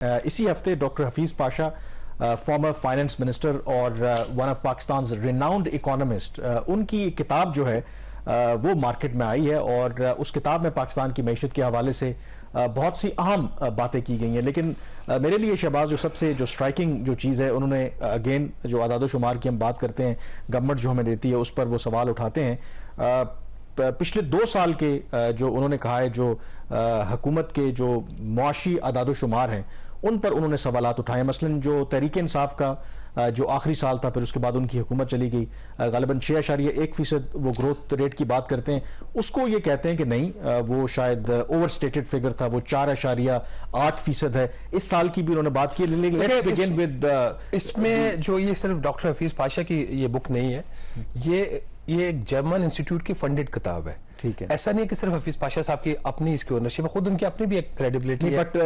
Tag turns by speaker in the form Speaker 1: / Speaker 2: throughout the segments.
Speaker 1: اسی ہفتے doctor Hafeez Pasha former finance minister اور one of Pakistan's renowned economist ان کی کتاب جو ہے وہ مارکیٹ میں آئی ہے اور اس کتاب میں پاکستان کی معیشت کے حوالے سے بہت سی اہم باتیں کی گئی ہیں. لیکن میرے لیے شہباز جو سب سے جو سٹرائکنگ جو چیز ہے انہوں نے اگین جو اعداد و شمار کی ہم بات کرتے ہیں گورنمنٹ جو ہمیں دیتی ہے اس پر وہ سوال اٹھاتے ہیں. پچھلے 2 سال کے جو انہوں نے کہا ہے جو حکومت کے جو معاشی اعداد و شمار ہیں ان پر انہوں نے سوالات اٹھائے. مثلا جو تحریک انصاف کا جو آخری سال تھا پھر اس کے بعد ان کی حکومت چلی گئی غالباً 6.1% وہ گروتھ ریٹ کی بات کرتے ہیں. اس کو یہ کہتے ہیں کہ نہیں وہ شاید اوور سٹیٹڈ فگر تھا, وہ 4.8% ہے. اس سال کی بھی انہوں نے بات کی.
Speaker 2: اس میں جو یہ صرف ڈاکٹر حفیظ پاشا کی یہ بک نہیں ہے, یہ ایک جرمن انسٹیٹیوٹ کی فنڈڈ کتاب ہے. ٹھیک ہے, ایسا نہیں ہے کہ صرف حفیظ پاشا صاحب کی اپنی اس کی اونرشپ ہے, خود ان کی اپنی بھی ایک کریڈیبلٹی ہے.
Speaker 1: بٹ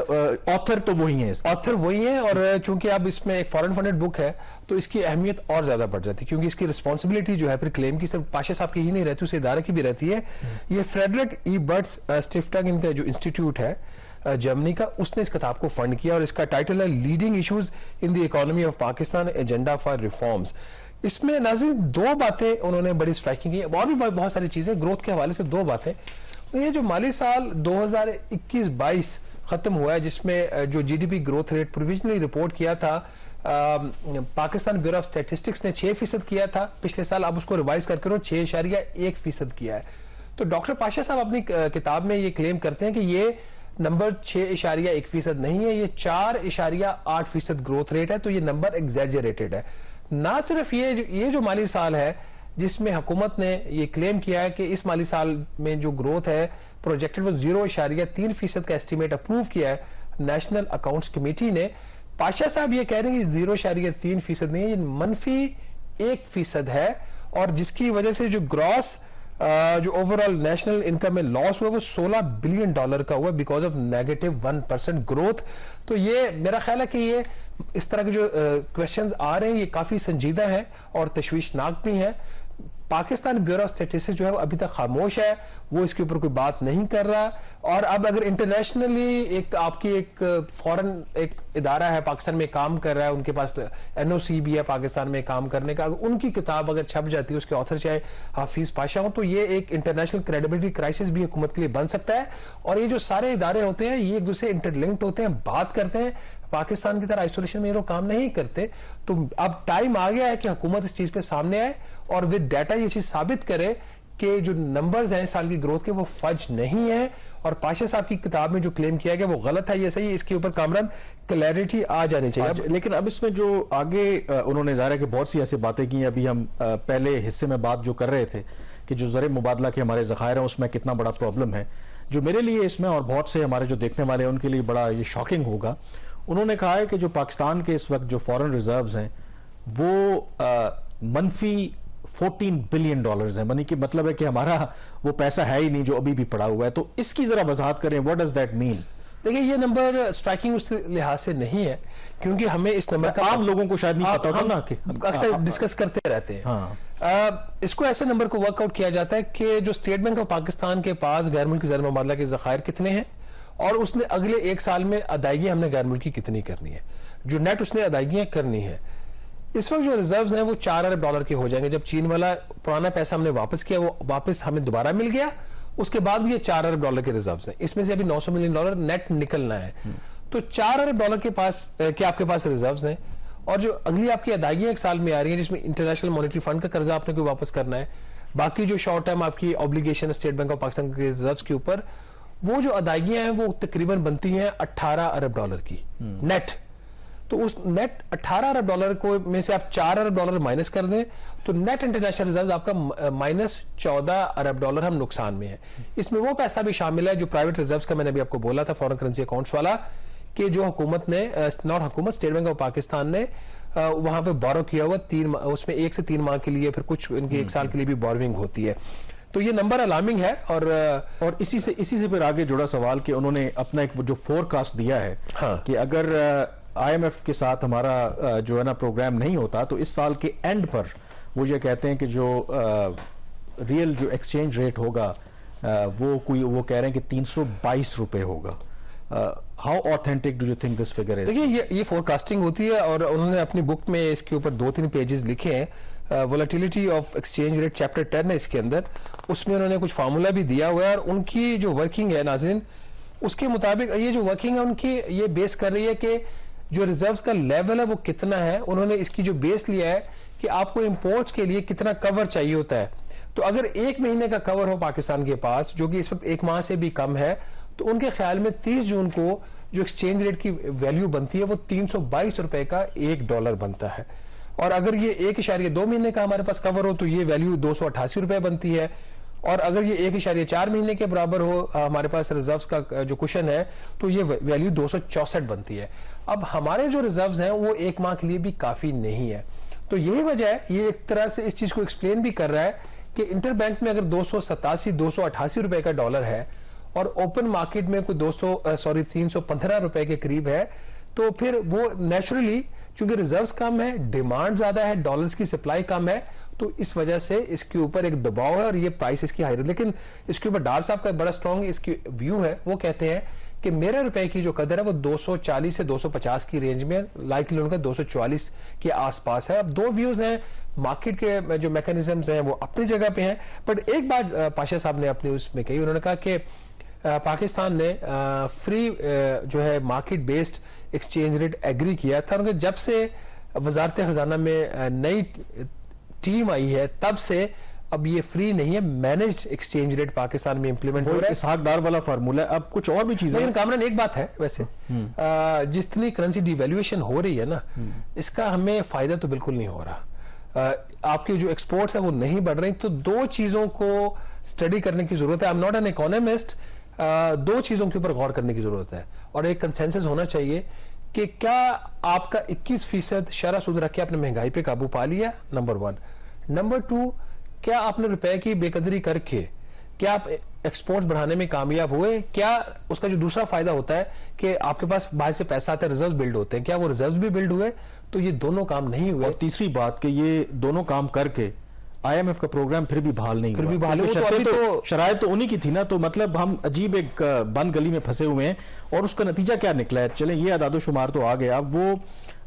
Speaker 1: آتھر تو وہی ہیں,
Speaker 2: آتھر وہی ہیں. اور چونکہ اب اس میں ایک فارن فنڈڈ بک ہے تو اس کی اہمیت اور زیادہ بڑھ جاتی ہے, کیونکہ اس کی رسپانسبلٹی جو ہے پھر کلیم کی صرف پاشا صاحب کی ہی نہیں رہتی, اس ادارے کی بھی رہتی ہے. یہ فریڈرک ای برٹس اسٹفٹنگ ان کا جو انسٹیٹیوٹ ہے جرمنی کا, اس نے اس کتاب کو فنڈ کیا اور اس کا ٹائٹل ہے leading issues in the economy of Pakistan agenda for reforms. اس میں ناظرین 2 باتیں انہوں نے بڑی سٹرائکنگ کی, اور بھی بہت ساری چیزیں. گروتھ کے حوالے سے 2 باتیں. یہ جو مالی سال 2021-22 ختم ہوا ہے جس میں جو G D P growth rate provisionally report کیا تھا پاکستان بیورو آف اسٹیٹسٹکس نے 6% کیا تھا پچھلے سال, اب اس کو ریوائز کر کے 6.1% کیا ہے. تو ڈاکٹر پاشا صاحب اپنی کتاب میں یہ کلیم کرتے ہیں کہ یہ نمبر 6.1% نہیں ہے, یہ 4.8% گروتھ ریٹ ہے. تو یہ نمبر ایگزیجریٹڈ ہے. نہ صرف یہ جو مالی سال ہے جس میں حکومت نے یہ کلیم کیا ہے کہ اس مالی سال میں جو گروتھ ہے پروجیکٹڈ وہ 0.3% کا ایسٹیمیٹ اپروو کیا ہے نیشنل اکاؤنٹس کمیٹی نے. پاشا صاحب یہ کہہ رہے ہیں کہ 0.3% نہیں ہے, یہ -1% ہے, اور جس کی وجہ سے جو گراس جو اوورال نیشنل انکم میں لاس ہوا وہ $16 بلین کا ہوا بیکاز آف -1% گروتھ. تو یہ میرا خیال ہے کہ یہ اس طرح کے جو کویشچنز آ رہے ہیں یہ کافی سنجیدہ ہیں اور تشویشناک بھی ہیں. پاکستان بیورو آف اسٹیٹسٹکس جو ہے وہ ابھی تک خاموش ہے, وہ اس کے اوپر کوئی بات نہیں کر رہا. اور اب اگر انٹرنیشنلی ایک آپ کی ایک فورن ایک ادارہ ہے پاکستان میں کام کر رہا ہے, ان کے پاس NOC بھی ہے پاکستان میں کام کرنے کا, ان کی کتاب اگر چھپ جاتی ہے اس کے آتھر چاہے حفیظ پاشا ہوں, تو یہ ایک انٹرنیشنل کریڈیبلٹی کرائسس بھی حکومت کے لیے بن سکتا ہے. اور یہ جو سارے ادارے ہوتے ہیں یہ ایک دوسرے انٹرلنکڈ ہوتے ہیں, بات کرتے ہیں. پاکستان کی طرح آئسولیشن میں یہ لوگ کام نہیں کرتے. تو اب ٹائم آ گیا ہے کہ حکومت اس چیز پہ سامنے آئے اور ود ڈیٹا یہ چیز ثابت کرے کہ جو نمبرز ہیں سال کی گروتھ کے وہ فج نہیں ہیں, اور پاشا صاحب کی کتاب میں جو کلیم کیا گیا وہ غلط ہے, یہ صحیح ہے. اس کے اوپر کامران کلیئرٹی آ جانی چاہیے.
Speaker 1: لیکن اب اس میں جو آگے انہوں نے ظاہر ہے کہ بہت سی ایسی باتیں کی ہیں. ابھی ہم پہلے حصے میں بات جو کر رہے تھے کہ جو زر مبادلہ کے ہمارے ذخائر ہیں اس میں کتنا بڑا پرابلم ہے, جو میرے لیے اس میں اور بہت سے ہمارے جو دیکھنے والے ہیں ان کے لیے بڑا یہ شاکنگ ہوگا. انہوں نے کہا ہے کہ جو پاکستان کے اس وقت جو فورن ریزروز ہیں وہ -$14 بلین ہیں. منی کہ مطلب ہے کہ ہمارا وہ پیسہ ہے ہی نہیں جو ابھی بھی پڑا ہوا ہے. تو اس کی ذرا وضاحت کریں, what does that mean؟
Speaker 2: دیکھیں یہ نمبر سٹرائکنگ اس لحاظ سے نہیں ہے کیونکہ ہمیں اس نمبر کا
Speaker 1: عام لوگوں کو شاید نہیں پتا ہوتا نا, کہ
Speaker 2: اکثر ڈسکس کرتے رہتے ہیں. اس کو ایسے نمبر کو ورک آؤٹ کیا جاتا ہے کہ جو اسٹیٹ بینک آف پاکستان کے پاس غیر ملکی زر مبادلہ کے ذخائر کتنے ہیں اور اس نے اگلے 1 سال میں ادائیگی ہم نے غیر ملکی کتنی کرنی ہے, جو نیٹ اس نے ادائیگیاں کرنی ہے. اس وقت جو ریزروز ہیں وہ $4 ارب کے ہو جائیں گے. جب چین والا پرانا پیسہ ہم نے واپس کیا وہ واپس ہمیں دوبارہ مل گیا, اس کے بعد بھی یہ $4 ارب کے ریزروز ہیں. اس میں سے ابھی $900 ملین نیٹ نکلنا ہے. تو $4 ارب کے پاس کیا آپ کے پاس ریزروز ہیں, اور جو اگلی آپ کی ادائیگیاں 1 سال میں آ رہی ہیں جس میں انٹرنیشنل مانیٹری فنڈ کا قرضہ آپ نے کوئی واپس کرنا ہے, باقی جو شارٹ ٹرم آپ کی obligation state bank of Pakistan کے ریزروز کے اوپر, وہ جو ادائیگیاں ہیں وہ تقریباً بنتی ہیں $18 ارب کی نیٹ. تو اس نیٹ $18 ارب کو میں سے آپ $4 ارب مائنس کر دیں تو نیٹ انٹرنیشنل ریزرو آپ کا -$14 ارب ہم نقصان میں ہے. اس میں وہ پیسہ بھی شامل ہے جو پرائیویٹ ریزروز کا میں نے ابھی آپ کو بولا تھا فورن کرنسی اکاؤنٹس والا, کہ جو حکومت نے ناٹ حکومت اسٹیٹ بینک آف پاکستان نے وہاں پہ بورو کیا ہوا اس میں 1 سے 3 ماہ کے لیے, پھر کچھ ان کی 1 سال کے لیے بھی بوروئنگ ہوتی ہے. تو یہ نمبر الارمنگ ہے.
Speaker 1: اور اسی سے پھر آگے جڑا سوال کہ انہوں نے اپنا ایک جو فور کاسٹ دیا ہے کہ اگر IMF کے ساتھ ہمارا جو ہے نا پروگرام نہیں ہوتا تو اس سال کے اینڈ پر وہ یہ کہتے ہیں کہ جو ریئل جو ایکسچینج ریٹ ہوگا وہ کہہ رہے ہیں کہ $322 ہوگا. how authentic do you think this figure is?
Speaker 2: देखिए ये फोरकास्टिंग होती है, और उन्होंने अपनी बुक में इसके ऊपर 2-3 पेजेस लिखे हैं. Volatility of exchange rate chapter 10 है इसके अंदर, उसमें उन्होंने कुछ फार्मूला भी दिया हुआ है, और उनकी जो वर्किंग है नाज़रीन, उसके मुताबिक ये जो वर्किंग है उनकी, ये बेस कर रही है कि जो रिजर्व्स का लेवल है वो कितना है. उन्होंने इसकी जो बेस लिया है कि आपको इंपोर्ट्स के लिए कितना कवर चाहिए होता है. तो अगर 1 महीने का कवर हो पाकिस्तान के पास, जो कि इस वक्त 1 माह से भी कम है, तो उनके ख्याल में 30 जून को जो एक्सचेंज रेट की वैल्यू बनती है वो 322 रुपए का $1 बनता है. और अगर ये 1.2 महीने का हमारे पास कवर हो तो ये वैल्यू 288 रुपए बनती है. और अगर ये 1.4 महीने के बराबर हो हमारे पास रिजर्व्स का जो कुशन है, तो ये वैल्यू 264 बनती है. अब हमारे जो रिजर्व्स हैं वो 1 माह के लिए भी काफी नहीं है. तो यही वजह है, ये एक तरह से इस चीज को एक्सप्लेन भी कर रहा है कि इंटरबैंक में अगर 288 रुपए का डॉलर है और ओपन मार्केट में कोई 315 रुपए के करीब है, तो फिर वो नेचुरली, चूंकि रिजर्व्स कम है, डिमांड ज्यादा है, डॉलर्स की सप्लाई कम है, तो इस वजह से इसके ऊपर एक दबाव है और ये प्राइस इसकी हाई. लेकिन इसके ऊपर डार साहब का बड़ा स्ट्रॉन्ग इसकी व्यू है. वो कहते हैं कि मेरे रुपए की जो कदर है वो 240 से 250 की रेंज में, लाइकली उनका 244 के आसपास है. अब 2 व्यूज हैं, मार्केट के जो मैकेनिज्म्स हैं वो अपनी जगह पे हैं. बट एक बात पाशा साहब ने अपने उसमें कही, उन्होंने कहा कि पाकिस्तान ने फ्री जो है market based exchange rate agree किया था. उनके जब से वजारत खजाना में नई टीम आई है तब से अब ये फ्री नहीं है, मैनेज्ड एक्सचेंज रेट पाकिस्तान में इंप्लीमेंट हो रहा है.
Speaker 1: इसहाक डार वाला फार्मूला. अब कुछ और भी चीजें.
Speaker 2: लेकिन कामरान एक बात है वैसे, जितनी करेंसी डिवैल्यूएशन हो रही है ना, इसका हमें फायदा तो बिल्कुल नहीं हो रहा. आपके जो एक्सपोर्ट्स है वो नहीं बढ़ रही. तो 2 चीजों को स्टडी करने की जरूरत है. I am not an economist. 2 चीजों के ऊपर गौर करने की जरूरत है, और एक कंसेंसस होना चाहिए कि क्या आपका 21% शरह सूद रख के आपने महंगाई पे काबू पा लिया, नंबर 1. नंबर 2, क्या आपने रुपए की बेकदरी करके क्या आप एक्सपोर्ट्स बढ़ाने में कामयाब हुए? क्या उसका जो दूसरा फायदा होता है कि आपके पास बाहर से पैसा आता है, रिजर्व बिल्ड होते हैं, क्या वो रिजर्व भी बिल्ड हुए? तो ये दोनों काम नहीं हुए.
Speaker 1: और तीसरी बात कि ये दोनों काम करके IMF का प्रोग्राम फिर भी बहाल नहीं
Speaker 2: फिर
Speaker 1: हुआ.
Speaker 2: भी बहाल हुआ.
Speaker 1: तो शरायत तो उन्हीं की थी ना. तो मतलब हम अजीब एक बंद गली में फंसे हुए हैं. और उसका नतीजा क्या निकला है? चलें, ये आदादो शुमार तो आ गया. अब वो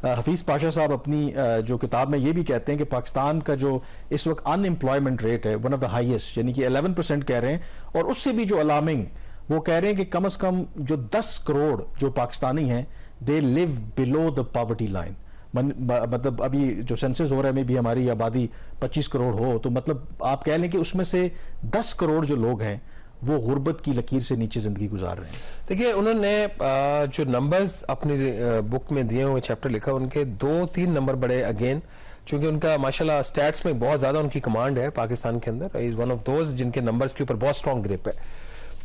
Speaker 1: हफीज पाशा साहब अपनी जो किताब में ये भी कहते हैं कि पाकिस्तान का जो इस वक्त अनएम्प्लॉयमेंट रेट है वन ऑफ द हाईएस्ट, यानी कि 11% कह रहे हैं. और उससे भी जो अलार्मिंग, वो कह रहे हैं कि कम से कम जो 10 करोड़ जो पाकिस्तानी हैं, they live below the poverty line. मतलब अभी जो सेंसस हो रहा है में भी हमारी आबादी 25 करोड़ हो, तो मतलब आप कह लें कि उसमें से 10 करोड़ जो लोग हैं वो गुर्बत की लकीर से नीचे जिंदगी गुजार रहे हैं.
Speaker 2: देखिए, उन्होंने जो नंबर्स अपनी बुक में दिए हुए, चैप्टर लिखा, उनके 2-3 नंबर बड़े अगेन, चूंकि उनका माशाल्लाह स्टैट्स में बहुत ज्यादा उनकी कमांड है पाकिस्तान के अंदर. इज वन ऑफ दोज जिनके नंबर्स के ऊपर बहुत स्ट्रॉन्ग ग्रिप है.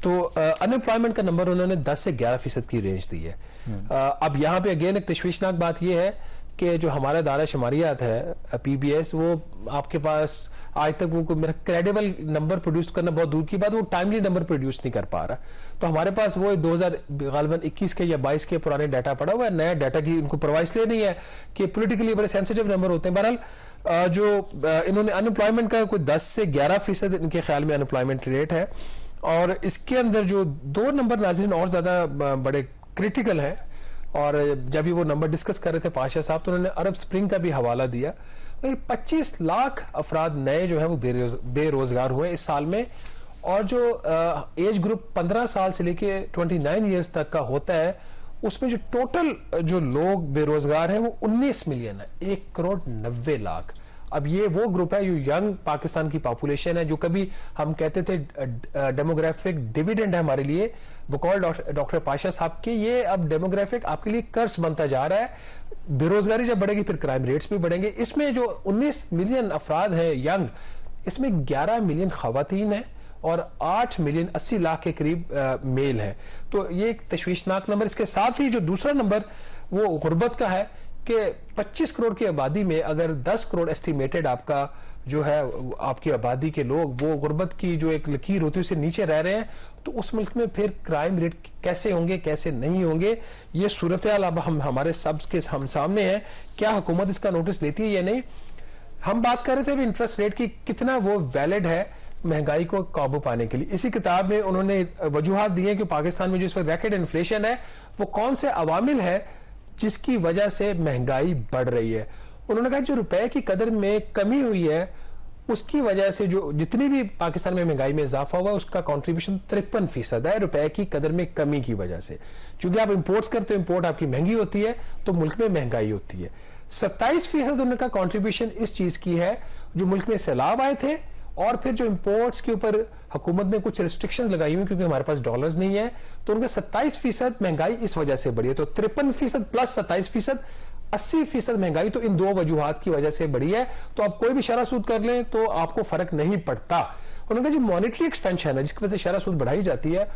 Speaker 2: तो अनएम्प्लॉयमेंट का नंबर उन्होंने 10 से 11% की रेंज दी है. अब यहाँ पे अगेन एक तशवीशनाक बात यह है कि जो हमारा दायरा शुमारियात है PBS, वो आपके पास आज तक वो मेरा क्रेडिबल नंबर प्रोड्यूस करना बहुत दूर की बात, वो टाइमली नंबर प्रोड्यूस नहीं कर पा रहा. तो हमारे पास वो 2021 के या 22 के पुराने डाटा पड़ा हुआ है. नया डाटा की इनको परवाह इसलिए नहीं है कि पॉलिटिकली बड़े सेंसिटिव नंबर होते हैं. बहरहाल जो इन्होंने अनएम्प्लॉयमेंट का कोई 10 से 11% इनके ख्याल में अनएम्प्लॉयमेंट रेट है. और इसके अंदर जो 2 नंबर नाज़रीन और ज्यादा बड़े क्रिटिकल है, और जब भी वो नंबर डिस्कस कर रहे थे पाशा साहब, तो उन्होंने अरब स्प्रिंग का भी हवाला दिया. 25 लाख अफराद नए जो है वो बेरोजगार हुए इस साल में. और जो एज ग्रुप 15 साल से लेके 29 ईयर्स तक का होता है, उसमें जो टोटल जो लोग बेरोजगार हैं वो 19 मिलियन है, 1,90,00,000. अब ये वो ग्रुप है जो यंग पाकिस्तान की पॉपुलेशन है, जो कभी हम कहते थे डेमोग्राफिक डिविडेंड है हमारे लिए, बकौल डॉक्टर पाशा साहब के. ये अब डेमोग्राफिक आपके लिए कर्ज बनता जा रहा है. बेरोजगारी जब बढ़ेगी फिर क्राइम रेट्स भी बढ़ेंगे. इसमें जो 19 मिलियन अफराद हैं यंग, इसमें 11 मिलियन खवातीन है और 8 मिलियन 80 लाख के करीब मेल है. तो ये एक तशवीशनाक नंबर. इसके साथ ही जो दूसरा नंबर वो गुर्बत का है कि 25 करोड़ की आबादी में अगर 10 करोड़ एस्टिमेटेड आपका जो है आपकी आबादी के लोग वो गुर्बत की जो एक लकीर होती है उससे नीचे रह रहे हैं, तो उस मुल्क में फिर क्राइम रेट कैसे होंगे, कैसे नहीं होंगे, ये सूरत हाल अब हमारे सब के हम सामने है. क्या हुकूमत इसका नोटिस लेती है या नहीं? हम बात कर रहे थे इंटरेस्ट रेट की, कितना वो वैलिड है. महंगाई को काबू पाने के लिए। इसी किताब में उन्होंने वजूहात दी हैं कि पाकिस्तान में जो इस वक्त रैकेट इन्फ्लेशन है वो कौन से अवामिल है जिसकी वजह से महंगाई बढ़ रही है। उन्होंने कहा जो रुपए की कदर में कमी हुई है उसकी वजह से जो जितनी भी पाकिस्तान में महंगाई में इजाफा हुआ उसका कंट्रीब्यूशन 53% है रुपए की कदर में कमी की वजह से। क्योंकि आप इंपोर्ट्स करते हो, इंपोर्ट आपकी महंगी होती है तो मुल्क में महंगाई होती है। 27% उनका कंट्रीब्यूशन इस चीज की है जो मुल्क में सैलाब आए थे और फिर जो इंपोर्ट्स के ऊपर हुकूमत ने कुछ रिस्ट्रिक्शंस लगाई हुई क्योंकि हमारे पास डॉलर्स नहीं है, तो उनका 27% महंगाई इस वजह से बढ़ी है। तो 53% प्लस 27%, 80% महंगाई तो इन दो वजूहात की वजह से बढ़ी है। तो आप कोई भी शरह सूद कर लें तो आपको फर्क नहीं पड़ता। उन्होंने कहा जो मॉनेटरी एक्सपेंशन है जिसकी वजह से शरह सूद बढ़ाई जाती है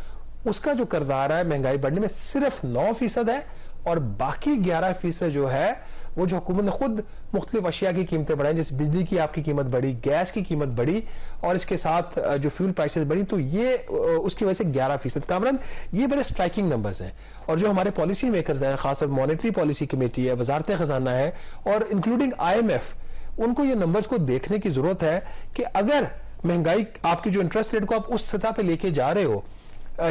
Speaker 2: उसका जो किरदार है महंगाई बढ़ने में सिर्फ 9% है और बाकी 11% जो है वो जो हुकूमत ने खुद मुख्तलिफ अशिया की कीमतें बढ़ाई, जैसे बिजली की आपकी कीमत बढ़ी, गैस की कीमत बढ़ी और इसके साथ जो फ्यूल प्राइसेस बढ़ी, तो ये उसकी वजह से 11%। कामरान ये बड़े स्ट्राइकिंग नंबर्स हैं और जो हमारे पॉलिसी मेकर्स हैं, खासतौर मॉनेटरी पॉलिसी कमेटी है, वजारत खजाना है और इंक्लूडिंग IMF, उनको ये नंबर्स को देखने की जरूरत है कि अगर महंगाई आपकी जो इंटरेस्ट रेट को आप उस सतह पे लेके जा रहे हो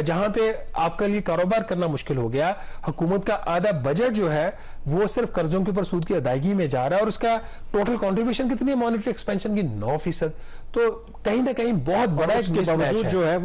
Speaker 2: जहां पे आपके लिए कारोबार करना मुश्किल हो गया, हुकूमत का आधा बजट जो है वो सिर्फ कर्जों के ऊपर सूद की अदायगी में जा रहा है और उसका टोटल कंट्रीब्यूशन कितनी है मॉनेटरी एक्सपेंशन की 9%, तो कहीं ना कहीं बहुत बड़ा एक मिसमैच है।
Speaker 1: जो है